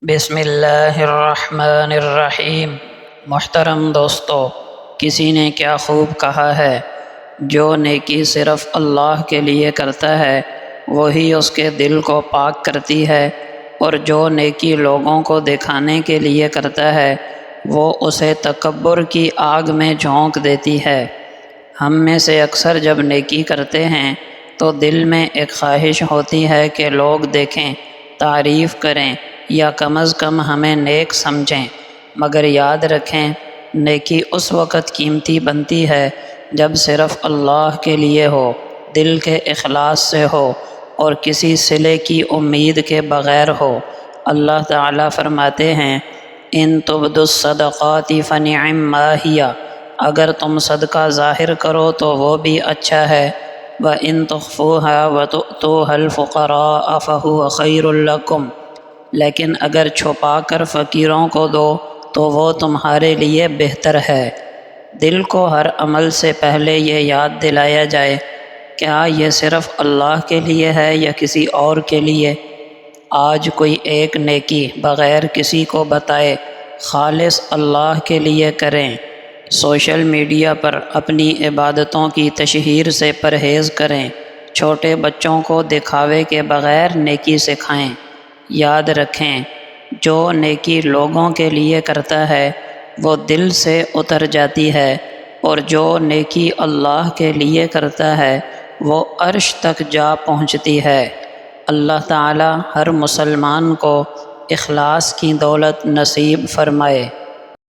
بسم اللہ الرحمن الرحیم۔ محترم دوستو، کسی نے کیا خوب کہا ہے، جو نیکی صرف اللہ کے لیے کرتا ہے وہی اس کے دل کو پاک کرتی ہے، اور جو نیکی لوگوں کو دکھانے کے لیے کرتا ہے وہ اسے تکبر کی آگ میں جھونک دیتی ہے۔ ہم میں سے اکثر جب نیکی کرتے ہیں تو دل میں ایک خواہش ہوتی ہے کہ لوگ دیکھیں، تعریف کریں یا کم از کم ہمیں نیک سمجھیں، مگر یاد رکھیں نیکی اس وقت قیمتی بنتی ہے جب صرف اللہ کے لیے ہو، دل کے اخلاص سے ہو اور کسی صلے کی امید کے بغیر ہو۔ اللہ تعالیٰ فرماتے ہیں، ان تبدوا الصدقات فنعما ہی، اگر تم صدقہ ظاہر کرو تو وہ بھی اچھا ہے، وَإِن تُخْفُوهَا وَتُؤْتُوهَا الْفُقَرَاءَ فَهُوَ خَيْرٌ لَكُمْ، لیکن اگر چھپا کر فقیروں کو دو تو وہ تمہارے لیے بہتر ہے۔ دل کو ہر عمل سے پہلے یہ یاد دلایا جائے، کیا یہ صرف اللہ کے لیے ہے یا کسی اور کے لیے؟ آج کوئی ایک نیکی بغیر کسی کو بتائے خالص اللہ کے لیے کریں۔ سوشل میڈیا پر اپنی عبادتوں کی تشہیر سے پرہیز کریں۔ چھوٹے بچوں کو دکھاوے کے بغیر نیکی سکھائیں۔ یاد رکھیں، جو نیکی لوگوں کے لیے کرتا ہے وہ دل سے اتر جاتی ہے، اور جو نیکی اللہ کے لیے کرتا ہے وہ عرش تک جا پہنچتی ہے۔ اللہ تعالی ہر مسلمان کو اخلاص کی دولت نصیب فرمائے۔